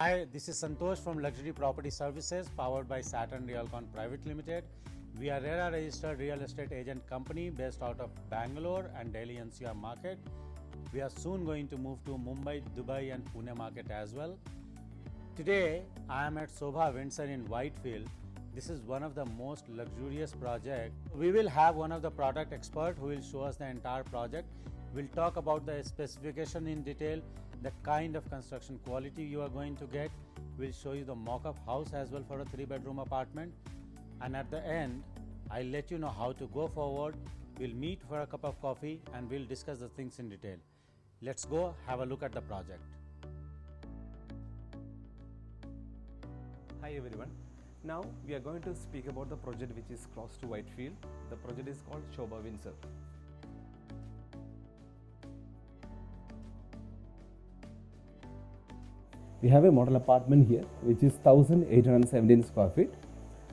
Hi, this is Santosh from Luxury Property Services powered by Saturn Realcon Private Limited. We are RERA registered real estate agent company based out of Bangalore and Delhi NCR market. We are soon going to move to Mumbai, Dubai and Pune market as well. Today I am at Sobha Windsor in Whitefield. This is one of the most luxurious project. We will have one of the product expert who will show us the entire project. We'll talk about the specification in detail, the kind of construction quality you are going to get. We'll show you the mock-up house as well for a 3-bedroom apartment. And at the end, I'll let you know how to go forward. We'll meet for a cup of coffee and we'll discuss the things in detail. Let's go have a look at the project. Hi everyone. Now we are going to speak about the project which is close to Whitefield. The project is called Sobha Windsor. We have a model apartment here which is 1817 square feet.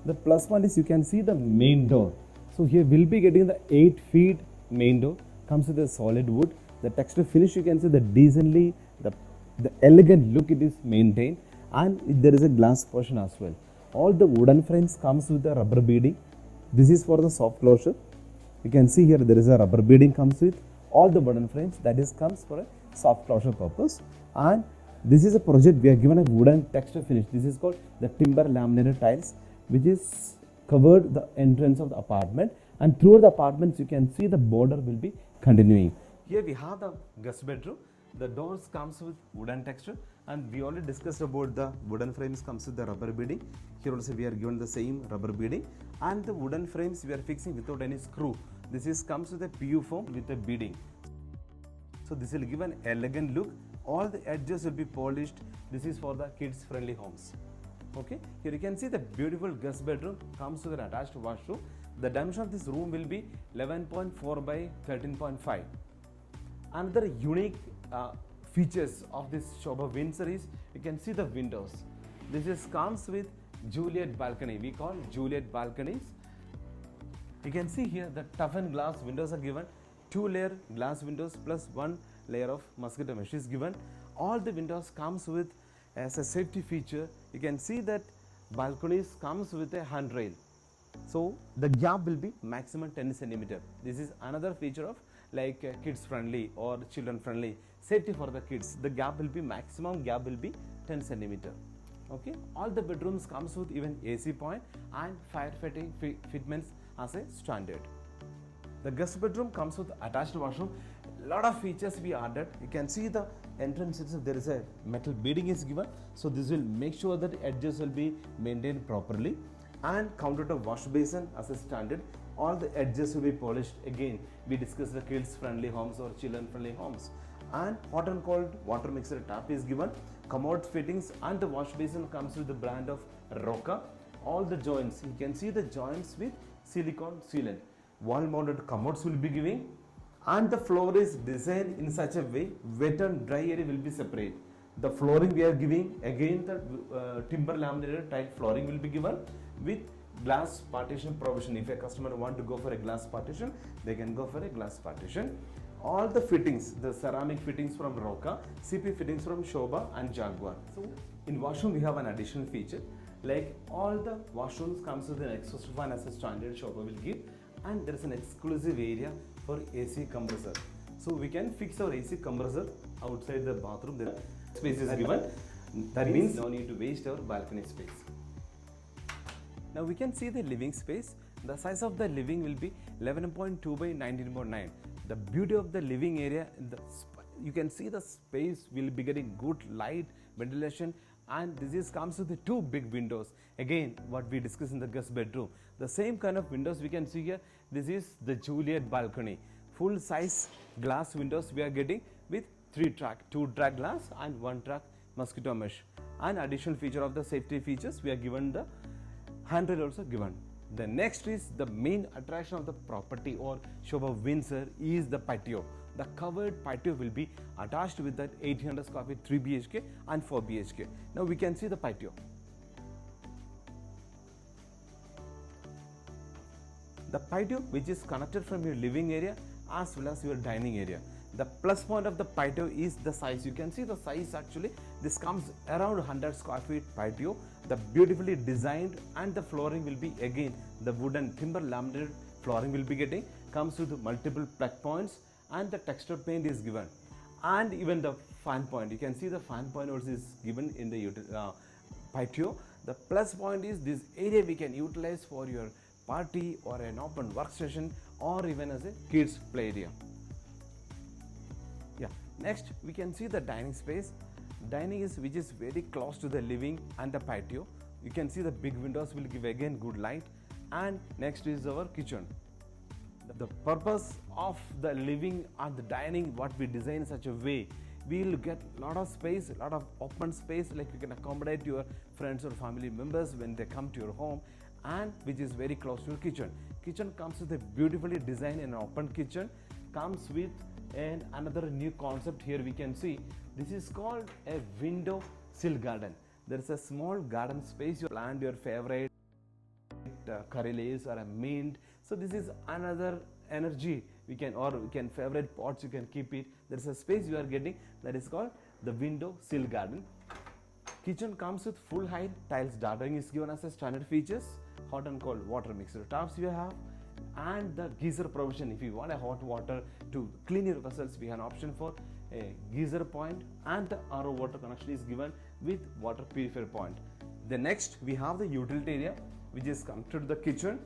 The plus one is you can see the main door. So here we'll be getting the 8 feet main door, comes with a solid wood. The texture finish you can see the decently, the elegant look it is maintained, and there is a glass portion as well. All the wooden frames comes with the rubber beading. This is for the soft closure. You can see here there is a rubber beading comes with all the wooden frames, that is comes for a soft closure purpose. And this is a project we are given a wooden texture finish. This is called the timber laminated tiles which is covered the entrance of the apartment, and throughout the apartments you can see the border will be continuing. Here we have the guest bedroom. The doors comes with wooden texture, and we already discussed about the wooden frames comes with the rubber beading. Here also we are given the same rubber beading, and the wooden frames we are fixing without any screw. This is comes with a PU foam with a beading. So this will give an elegant look. All the edges will be polished. This is for the kids friendly homes. Okay, here you can see the beautiful guest bedroom comes with an attached washroom. The dimension of this room will be 11.4 by 13.5. Another unique features of this Sobha Windsor is you can see the windows. This is comes with Juliet balcony. We call Juliet balconies. You can see here the toughened glass windows are given. 2-layer glass windows plus 1 layer of mosquito mesh is given. All the windows comes with as a safety feature. You can see that balconies comes with a handrail. So the gap will be maximum 10 centimeter. This is another feature of like kids friendly or children friendly safety for the kids. The gap will be maximum gap will be 10 centimeter. Okay, all the bedrooms comes with even AC point and fire fighting fitments as a standard. The guest bedroom comes with attached washroom. Lot of features we added. You can see the entrance itself, there is a metal beading is given. So this will make sure that edges will be maintained properly. And countertop wash basin as a standard. All the edges will be polished. Again, we discussed the kids friendly homes or children friendly homes. And hot and cold water mixer tap is given. Commode fittings, and the wash basin comes with the brand of Roca. All the joints, you can see the joints with silicone sealant. Wall mounted commodes will be giving, and the floor is designed in such a way wet and dry area will be separate. The flooring we are giving again the timber laminated tile flooring will be given with glass partition provision. If a customer want to go for a glass partition, they can go for a glass partition. All the fittings, the ceramic fittings from Roca, CP fittings from Sobha and Jaguar. So in washroom we have an additional feature, like all the washrooms comes with an exhaust fan as a standard Sobha will give, and there is an exclusive area for AC compressor. So we can fix our AC compressor outside the bathroom. There space is given. That means no need to waste our balcony space. Now we can see the living space. The size of the living will be 11.2 by 19.9. The beauty of the living area, you can see the space will be getting good light, ventilation, and this is comes with the 2 big windows. Again, what we discussed in the guest bedroom, the same kind of windows we can see here. This is the Juliet balcony. Full size glass windows we are getting with 3 track, 2 track glass and 1 track mosquito mesh. And additional feature of the safety features, we are given the handrail also given. The next is the main attraction of the property or Sobha Windsor is the patio. The covered patio will be attached with that 1800 square feet 3 BHK and 4 BHK. Now we can see the patio. The patio which is connected from your living area as well as your dining area. The plus point of the patio is the size. You can see the size actually. This comes around 100 square feet patio. The beautifully designed, and the flooring will be again the wooden timber laminated flooring will be getting. Comes with multiple plug points, and the texture paint is given. And even the fan point, you can see the fan point also is given in the patio. The plus point is this area we can utilize for your party or an open workstation, or even as a kids play area. Yeah, next we can see the dining space. Dining is which is very close to the living and the patio. You can see the big windows will give again good light. And next is our kitchen. The purpose of the living and the dining, what we design in such a way, we will get lot of space, a lot of open space, like you can accommodate your friends or family members when they come to your home, and which is very close to your kitchen. Kitchen comes with a beautifully designed and open kitchen, comes with another new concept. Here we can see this is called a window sill garden. There is a small garden space. You plant your favorite curry leaves or a mint. So this is another energy we can favorite pots, you can keep it. There is a space you are getting, that is called the window sill garden. Kitchen comes with full height tiles. Dardering is given as a standard features. Hot and cold water mixer taps you have, and the geyser provision. If you want a hot water to clean your vessels, we have an option for a geyser point, and the RO water connection is given with water purifier point. The next we have the utility area, which is connected to the kitchen.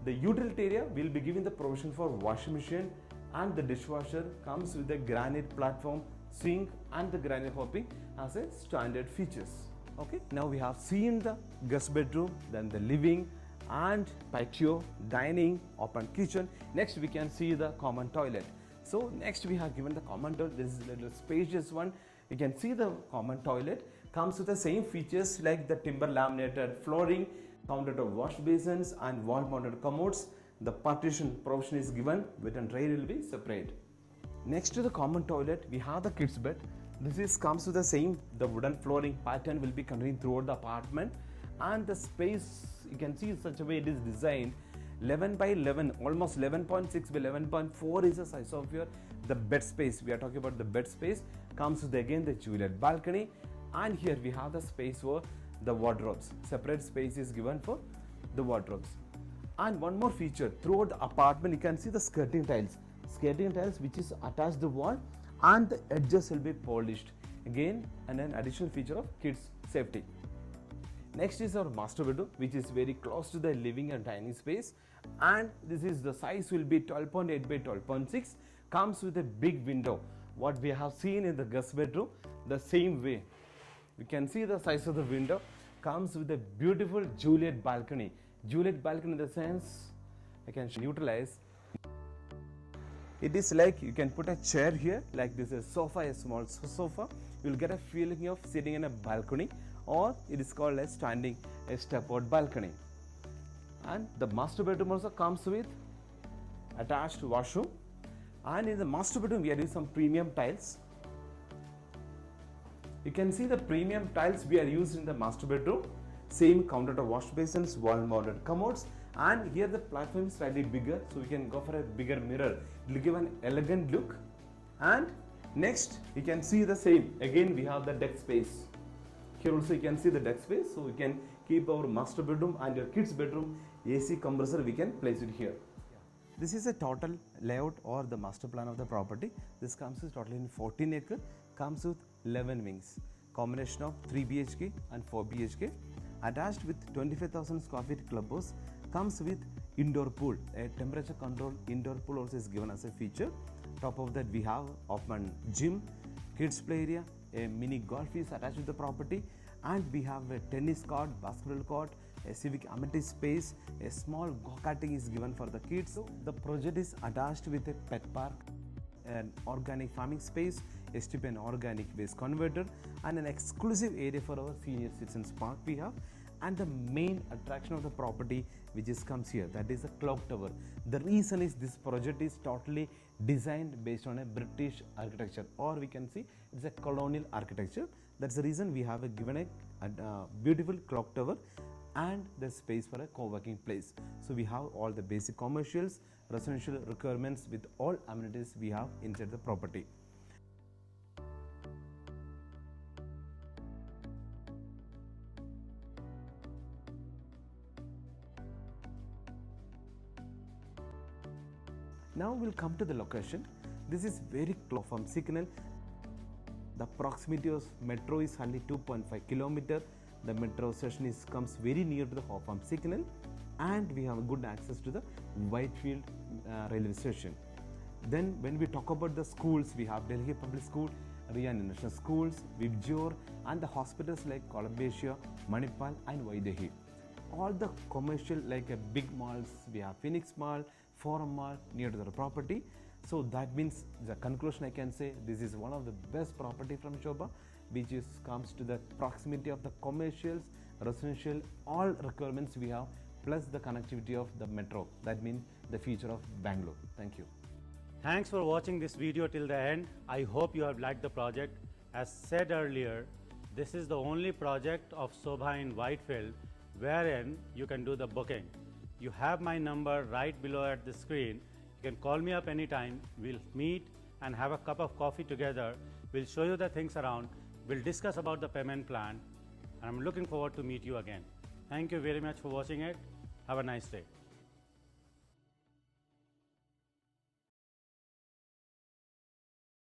The utility area will be giving the provision for washing machine, and the dishwasher comes with a granite platform, sink, and the granite hopping as a standard features. Okay, now we have seen the guest bedroom, then the living and patio, dining, open kitchen. Next we can see the common toilet. So next we have given the common toilet. This is a little spacious one. You can see the common toilet comes with the same features like the timber laminated flooring, countertop wash basins, and wall mounted commodes. The partition provision is given, wet and dry will be separate. Next to the common toilet we have the kids bed. This comes with the same, the wooden flooring pattern will be continuing throughout the apartment, and the space you can see in such a way it is designed 11 by 11, almost 11.6 by 11.4 is the size of your the bed space. We are talking about the bed space. Comes with again the Juliet balcony, and here we have the space for the wardrobes. Separate space is given for the wardrobes. And one more feature, throughout the apartment you can see the skirting tiles. Skirting tiles which is attached to the wall, and the edges will be polished. Again, and an additional feature of kids safety. Next is our master bedroom, which is very close to the living and dining space, and this is the size will be 12.8 by 12.6. Comes with a big window. What we have seen in the guest bedroom, the same way. You can see the size of the window. Comes with a beautiful Juliet balcony. Juliet balcony in the sense I can utilize. It is like you can put a chair here, like this is a sofa, a small sofa. You will get a feeling of sitting in a balcony, or it is called as standing a step-out balcony. And the master bedroom also comes with attached washroom. And in the master bedroom we are using some premium tiles. You can see the premium tiles we are used in the master bedroom. Same countertop wash basins, wall mounted commodes, and here the platform is slightly bigger, so we can go for a bigger mirror. It will give an elegant look. And next you can see the same, again we have the deck space. Here also you can see the deck space, so we can keep our master bedroom and your kids bedroom AC compressor, we can place it here. This is a total layout or the master plan of the property. This comes with totally in 14 acre, comes with 11 wings, combination of 3 BHK and 4 BHK, attached with 25,000 square feet clubhouse, comes with indoor pool. A temperature control indoor pool also is given as a feature. Top of that we have open gym, kids play area, a mini golf is attached with the property, and we have a tennis court, basketball court, a civic amenity space, a small go-karting is given for the kids. So the project is attached with a pet park, an organic farming space, STP and organic waste converter, and an exclusive area for our senior citizens park we have. And the main attraction of the property which is comes here, that is the clock tower. The reason is this project is totally designed based on a British architecture, or we can see it's a colonial architecture. That's the reason we have given a beautiful clock tower and the space for a co-working place. So we have all the basic commercials, residential requirements with all amenities we have inside the property. Now we'll come to the location. This is very close from Signal. The proximity of metro is only 2.5 km. The metro station comes very near to the Hotham Signal, and we have good access to the Whitefield railway station. Then when we talk about the schools, we have Delhi Public School, Rian International Schools, Vibjor, and the hospitals like Columbia, Manipal and Vaidehi. All the commercial like big malls, we have Phoenix Mall, Forum Mall near to the property. So that means the conclusion I can say this is one of the best property from Sobha, which comes to the proximity of the commercials, residential, all requirements we have, plus the connectivity of the metro. That means the future of Bangalore. Thank you. Thanks for watching this video till the end. I hope you have liked the project. As said earlier, this is the only project of Sobha in Whitefield wherein you can do the booking. You have my number right below at the screen. You can call me up anytime. We'll meet and have a cup of coffee together. We'll show you the things around. We'll discuss about the payment plan. And I'm looking forward to meet you again. Thank you very much for watching it. Have a nice day.